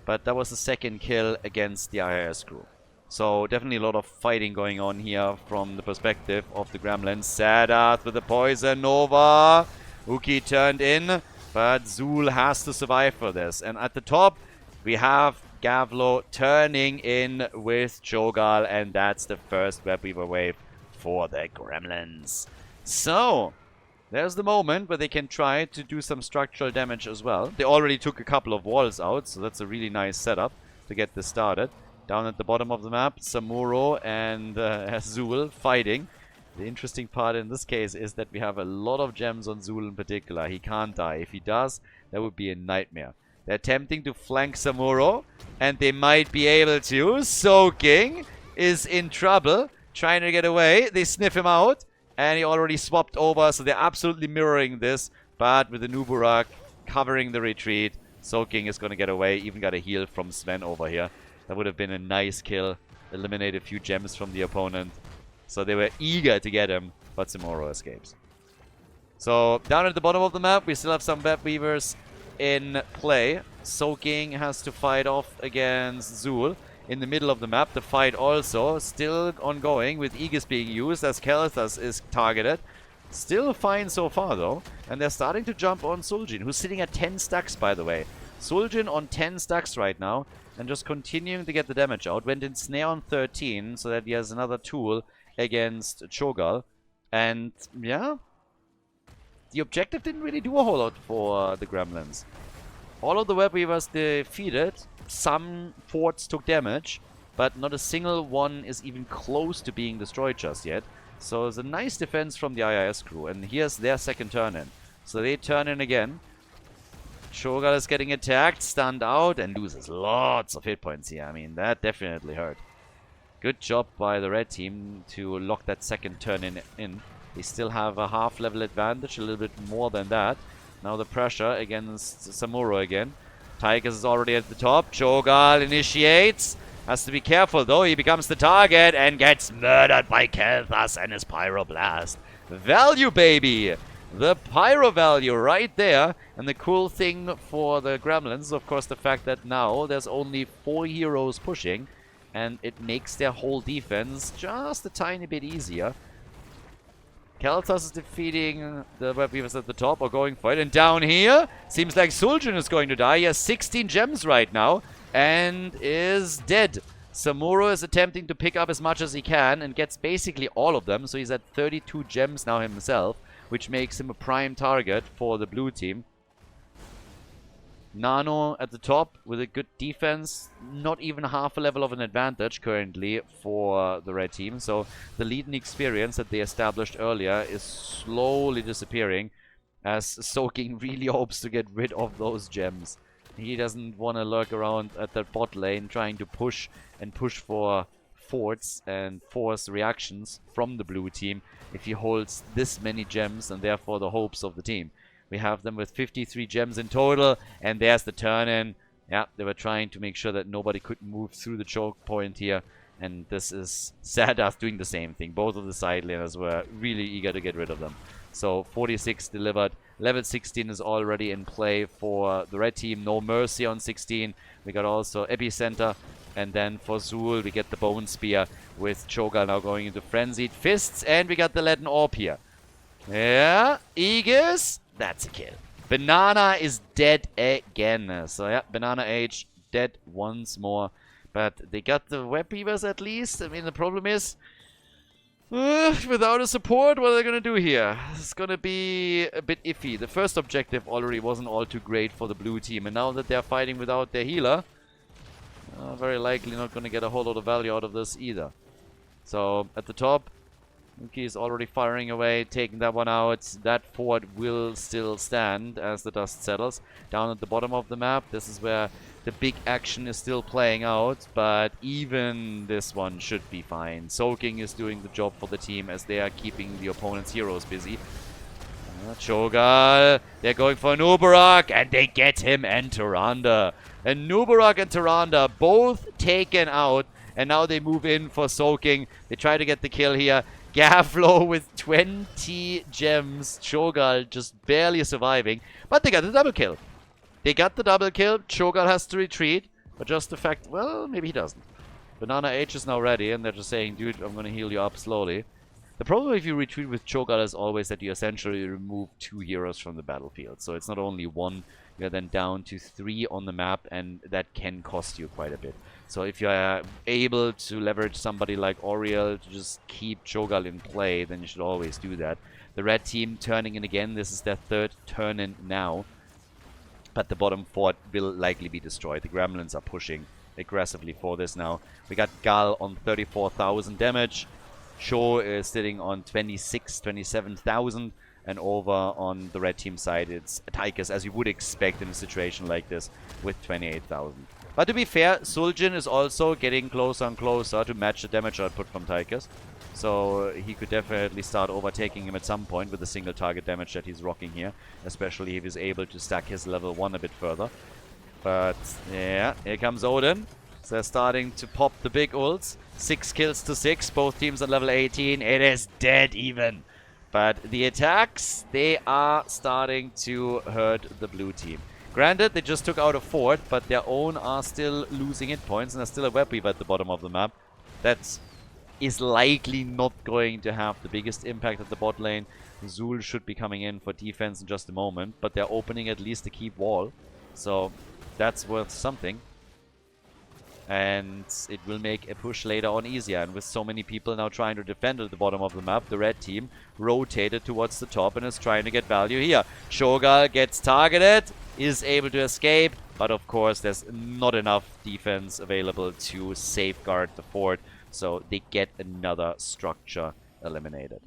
A: But that was the second kill against the IIS crew. So definitely a lot of fighting going on here from the perspective of the Gremlins. Sadath with the Poison Nova. Uki turned in, but Zul has to survive for this. And at the top, we have Gavlo turning in with Cho'Gall, and that's the first Web Weaver wave for the Gremlins. So, there's the moment where they can try to do some structural damage as well. They already took a couple of walls out, so that's a really nice setup to get this started. Down at the bottom of the map, Samuro and Zul fighting. The interesting part in this case is that we have a lot of gems on Zul in particular. He can't die. If he does, that would be a nightmare. They're attempting to flank Samuro, and they might be able to. Soaking is in trouble, trying to get away. They sniff him out, and he already swapped over, so they're absolutely mirroring this. But with the Nuburak covering the retreat, Soaking is going to get away. Even got a heal from Sven over here. That would have been a nice kill. Eliminate a few gems from the opponent. So they were eager to get him, but Samuro escapes. So down at the bottom of the map, we still have some Web Weavers in play. Soaking has to fight off against Zul. In the middle of the map, the fight also still ongoing with Aegis being used as Kelthas is targeted. Still fine so far though. And they're starting to jump on Zul'jin, who's sitting at 10 stacks by the way. Zul'jin on 10 stacks right now. And just continuing to get the damage out. Went in Snare on 13, so that he has another tool against Cho'Gall. And, yeah. The objective didn't really do a whole lot for the Gremlins. All of the Web Weavers defeated. Some forts took damage. But not a single one is even close to being destroyed just yet. So it's a nice defense from the IIS crew. And here's their second turn in. So they turn in again. Cho'Gall is getting attacked, stunned out, and loses lots of hit points here. I mean, that definitely hurt. Good job by the red team to lock that second turn in. They still have a half-level advantage, a little bit more than that. Now the pressure against Samuro again. Tigers is already at the top. Cho'Gall initiates. Has to be careful, though. He becomes the target and gets murdered by Kelthas and his Pyroblast. Value, baby! The pyro value right there. And the cool thing for the Gremlins is, of course, the fact that now there's only 4 heroes pushing. And it makes their whole defense just a tiny bit easier. Kelthas is defeating the Web Weavers at the top, or going for it. And down here, seems like Zul'jin is going to die. He has 16 gems right now and is dead. Samuro is attempting to pick up as much as he can and gets basically all of them. So he's at 32 gems now himself, which makes him a prime target for the blue team. Nano at the top with a good defense. Not even half a level of an advantage currently for the red team. So the lead in experience that they established earlier is slowly disappearing, as Soaking really hopes to get rid of those gems. He doesn't want to lurk around at that bot lane trying to push for forts and force reactions from the blue team if he holds this many gems and therefore the hopes of the team. We have them with 53 gems in total, and there's the turn-in. Yeah, they were trying to make sure that nobody could move through the choke point here, and this is Sadath doing the same thing. Both of the side laners were really eager to get rid of them. So 46 delivered. Level 16 is already in play for the red team. No mercy on 16. We got also Epicenter. And then for Zul, we get the Bone Spear with Cho'Gall now going into Frenzied Fists. And we got the Leaden Orb here. Yeah, Aegis. That's a kill. Banana is dead again. So yeah, Banana Age dead once more. But they got the web weavers at least. I mean, the problem is, without a support, what are they going to do here? It's going to be a bit iffy. The first objective already wasn't all too great for the blue team. And now that they're fighting without their healer, very likely not going to get a whole lot of value out of this either. So, at the top, Nuki is already firing away, taking that one out. That fort will still stand as the dust settles. Down at the bottom of the map, this is where the big action is still playing out, but even this one should be fine. Soaking is doing the job for the team as they are keeping the opponent's heroes busy. Cho'Gall, they're going for Nubarak, and they get him and Tyrande. And Nubarak and Tyrande both taken out, and now they move in for Soaking. They try to get the kill here. Gaflo with 20 gems. Cho'Gall just barely surviving. But they got the double kill. They got the double kill. Cho'Gall has to retreat. But just the fact, well, maybe he doesn't. Banana H is now ready, and they're just saying, dude, I'm going to heal you up slowly. The problem if you retreat with Cho'Gall is always that you essentially remove 2 heroes from the battlefield. So it's not only 1, you're then down to 3 on the map, and that can cost you quite a bit. So if you're able to leverage somebody like Oriel to just keep Cho'Gall in play, then you should always do that. The red team turning in again. This is their 3rd turn in now. But the bottom fort will likely be destroyed. The Gremlins are pushing aggressively for this now. We got Gal on 34,000 damage. Cho is sitting on 27,000. And over on the red team side, it's Tychus, as you would expect in a situation like this, with 28,000. But to be fair, Zul'jin is also getting closer and closer to match the damage output from Tychus. So he could definitely start overtaking him at some point with the single target damage that he's rocking here. Especially if he's able to stack his level 1 a bit further. But yeah, here comes Odin. So they're starting to pop the big ults. 6 kills to 6, both teams on level 18. It is dead even. But the attacks, they are starting to hurt the blue team. Granted, they just took out a fort, but their own are still losing hit points, and there's still a web weaver at the bottom of the map. That is likely not going to have the biggest impact at the bot lane. Zul should be coming in for defense in just a moment, but they're opening at least a keep wall. So that's worth something. And it will make a push later on easier. And with so many people now trying to defend at the bottom of the map, the red team rotated towards the top and is trying to get value here. Cho'Gall gets targeted, is able to escape, but of course there's not enough defense available to safeguard the fort, so they get another structure eliminated.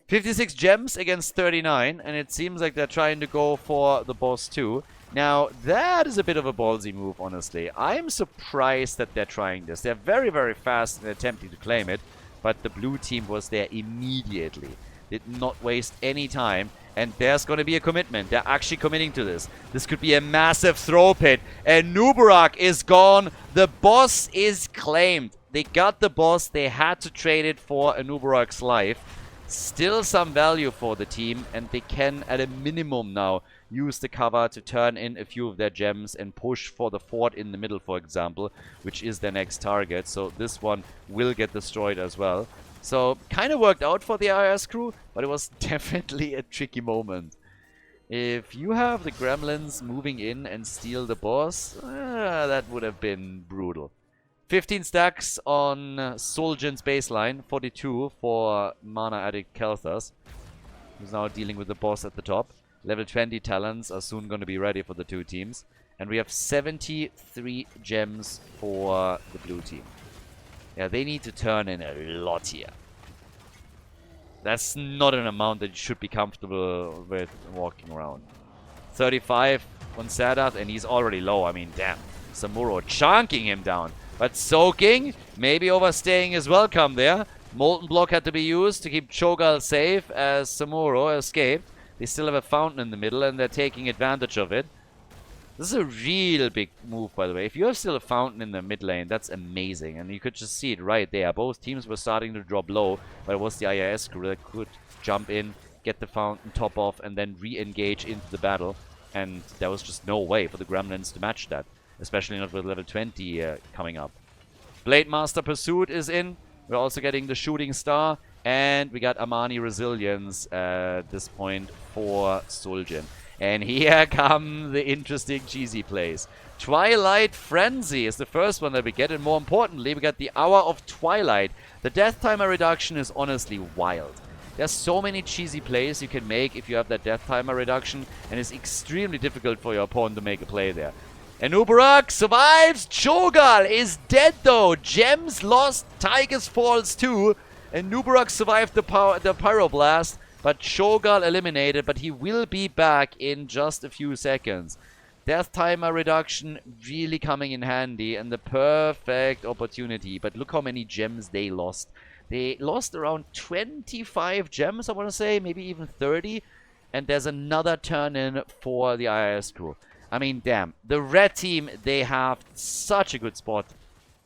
A: 56 gems against 39, and it seems like they're trying to go for the boss too. Now, that is a bit of a ballsy move, honestly. I'm surprised that they're trying this. They're very, very fast in attempting to claim it, but the blue team was there immediately. Did not waste any time, and there's going to be a commitment. They're actually committing to this. This could be a massive throw pit, and Nubarak is gone. The boss is claimed. They got the boss. They had to trade it for a Nubarak's life. Still some value for the team, and they can, at a minimum now, use the cover to turn in a few of their gems and push for the fort in the middle, for example, which is their next target. So this one will get destroyed as well. So kind of worked out for the IS crew, but it was definitely a tricky moment. If you have the Gremlins moving in and steal the boss, that would have been brutal. 15 stacks on Zul'jin's baseline, 42 for Mana Addict Kelthas, who's now dealing with the boss at the top. Level 20 talents are soon going to be ready for the two teams. And we have 73 gems for the blue team. Yeah, they need to turn in a lot here. That's not an amount that you should be comfortable with walking around. 35 on Sadat, and he's already low. I mean, damn. Samuro chunking him down. But soaking, maybe overstaying is welcome there. Molten Block had to be used to keep Cho'Gall safe as Samuro escaped. They still have a fountain in the middle, and they're taking advantage of it. This is a real big move, by the way. If you have still a fountain in the mid lane, that's amazing. And you could just see it right there. Both teams were starting to drop low, but it was the IIS crew that could jump in, get the fountain, top off, and then re-engage into the battle. And there was just no way for the Gremlins to match that, especially not with level 20 coming up. Blade Master Pursuit is in. We're also getting the Shooting Star. And we got Amani Resilience at this point for Zul'jin. And here come the interesting cheesy plays. Twilight Frenzy is the first one that we get. And more importantly, we got the Hour of Twilight. The death timer reduction is honestly wild. There's so many cheesy plays you can make if you have that death timer reduction. And it's extremely difficult for your opponent to make a play there. And Uberak survives. Cho'Gall is dead though. Gems lost. Tigers falls too. And Nubarak survived the Pyroblast, but Cho'Gall eliminated, but he will be back in just a few seconds. Death timer reduction really coming in handy, and the perfect opportunity. But look how many gems they lost. They lost around 25 gems, I want to say, maybe even 30. And there's another turn-in for the IIS crew. I mean, damn. The red team, they have such a good spot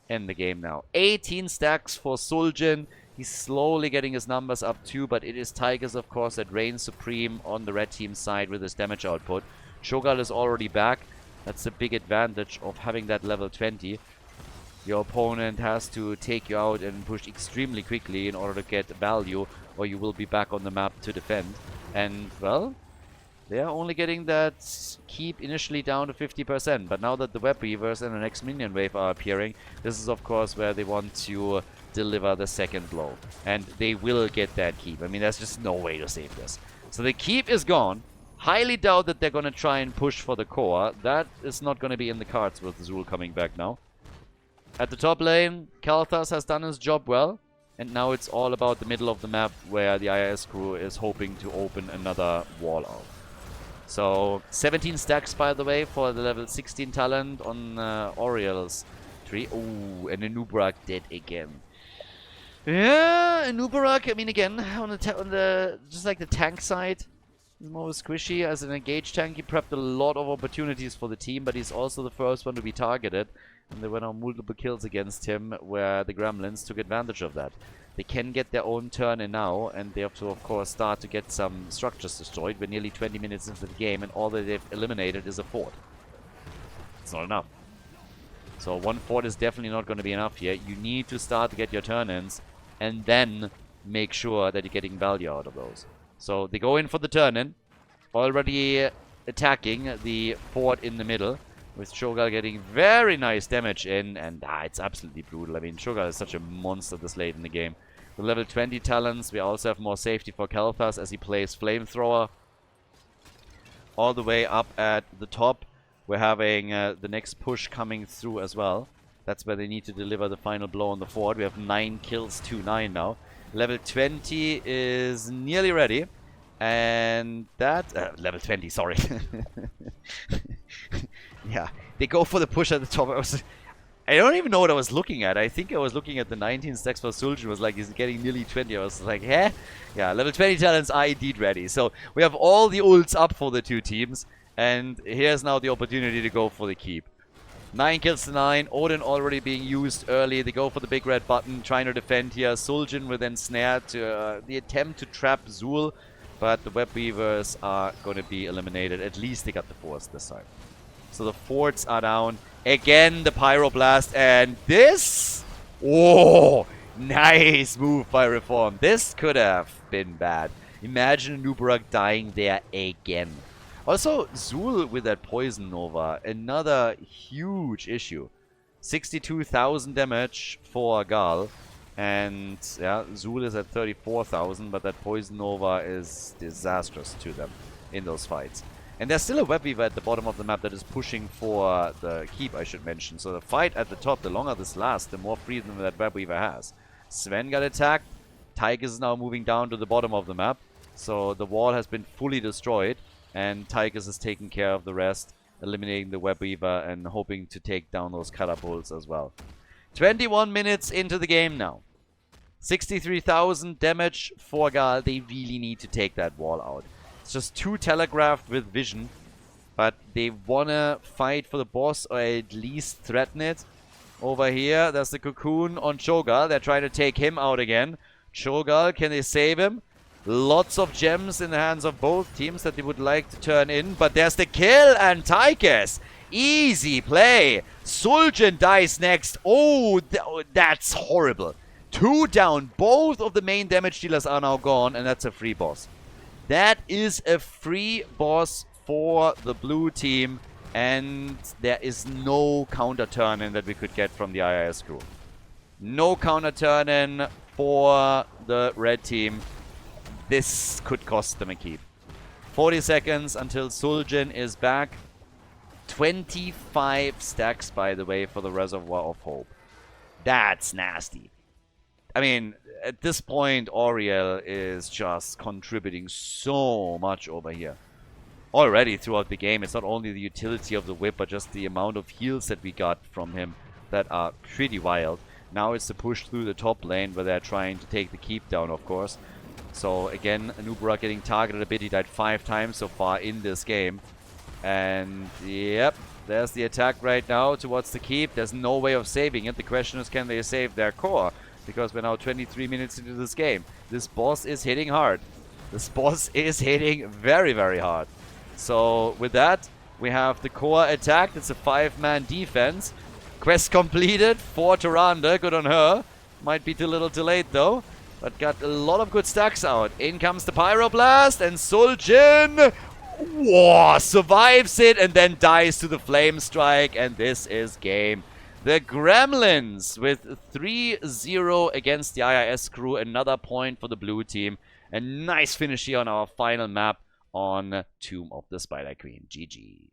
A: in the game now. 18 stacks for Zul'jin. He's slowly getting his numbers up too, but it is Tigers, of course, that reigns supreme on the red team side with his damage output. Cho'Gall is already back. That's the big advantage of having that level 20. Your opponent has to take you out and push extremely quickly in order to get value, or you will be back on the map to defend. And, well, they are only getting that keep initially down to 50%. But now that the Web Weavers and the next minion wave are appearing, this is, of course, where they want to deliver the second blow. And they will get that keep. I mean, there's just no way to save this. So the keep is gone. Highly doubt that they're going to try and push for the core. That is not going to be in the cards with Zul coming back now. At the top lane, Khaldor has done his job well. And now it's all about the middle of the map where the IIS crew is hoping to open another wall out. So 17 stacks, by the way, for the level 16 talent on Oriel's tree. Oh, and Nubarak dead again. Yeah, Nubarak, I mean, again, on the just like the tank side, he's more squishy. As an engaged tank, he prepped a lot of opportunities for the team, but he's also the first one to be targeted. And there were now multiple kills against him, where the Gremlins took advantage of that. They can get their own turn in now, and they have to, of course, start to get some structures destroyed. We're nearly 20 minutes into the game, and all that they've eliminated is a fort. It's not enough. So one fort is definitely not going to be enough here. You need to start to get your turn-ins, and then make sure that you're getting value out of those. So they go in for the turn-in, already attacking the fort in the middle, with Cho'Gall getting very nice damage in, and it's absolutely brutal. I mean, Cho'Gall is such a monster this late in the game. The level 20 talents, we also have more safety for Khaldor as he plays Flamethrower. All the way up at the top, we're having the next push coming through as well. That's where they need to deliver the final blow on the fort. We have 9 kills, 2-9 now. Level 20 is nearly ready. And that... level 20, sorry. Yeah, they go for the push at the top. I don't even know what I was looking at. I think I was looking at the 19 stacks for Zul'jin. Was like, he's getting nearly 20. I was like, eh? Yeah, level 20 talents are indeed ready. So we have all the ults up for the two teams. And here's now the opportunity to go for the keep. 9 kills to 9. Odin already being used early. They go for the big red button, trying to defend here. Zul'jin will then snare to the attempt to trap Zul. But the Web Weavers are going to be eliminated. At least they got the force this time. So the forts are down. Again, the Pyroblast. And this... Oh, nice move by Reform. This could have been bad. Imagine Nubarak dying there again. Also, Zul with that Poison Nova. Another huge issue. 62,000 damage for Gal. And yeah, Zul is at 34,000, but that Poison Nova is disastrous to them in those fights. And there's still a Web Weaver at the bottom of the map that is pushing for the keep, I should mention. So the fight at the top, the longer this lasts, the more freedom that Web Weaver has. Sven got attacked. Tigers is now moving down to the bottom of the map. So the wall has been fully destroyed. And Tigers is taking care of the rest, eliminating the Web Weaver and hoping to take down those catapults as well. 21 minutes into the game now. 63,000 damage for Gal. They really need to take that wall out. It's just too telegraphed with vision. But they want to fight for the boss or at least threaten it. Over here, there's the cocoon on Cho'Gall. They're trying to take him out again. Cho'Gall, can they save him? Lots of gems in the hands of both teams that they would like to turn in. But there's the kill and Tigers. Easy play. Zul'jin dies next. Oh, that's horrible. 2 down. Both of the main damage dealers are now gone, and that's a free boss. That is a free boss for the blue team, and there is no counter turn-in that we could get from the IIS crew. No counter turn-in for the red team. This could cost them a keep. 40 seconds until Zul'jin is back. 25 stacks, by the way, for the Reservoir of Hope. That's nasty. I mean, at this point, Oriel is just contributing so much over here. Already throughout the game, it's not only the utility of the whip, but just the amount of heals that we got from him that are pretty wild. Now it's the push through the top lane where they're trying to take the keep down, of course. So again, Anubra getting targeted a bit. He died 5 times so far in this game. And yep, there's the attack right now towards the keep. There's no way of saving it. The question is, can they save their core? Because we're now 23 minutes into this game. This boss is hitting hard. This boss is hitting very, very hard. So with that, we have the core attacked. It's a 5-man defense. Quest completed for Tyrande. Good on her. Might be too little too late though. But got a lot of good stacks out. In comes the Pyroblast, and Zul'jin survives it and then dies to the Flame Strike, and this is game. The Gremlins with 3-0 against the IIS crew. Another point for the blue team. A nice finish here on our final map on Tomb of the Spider Queen. GG.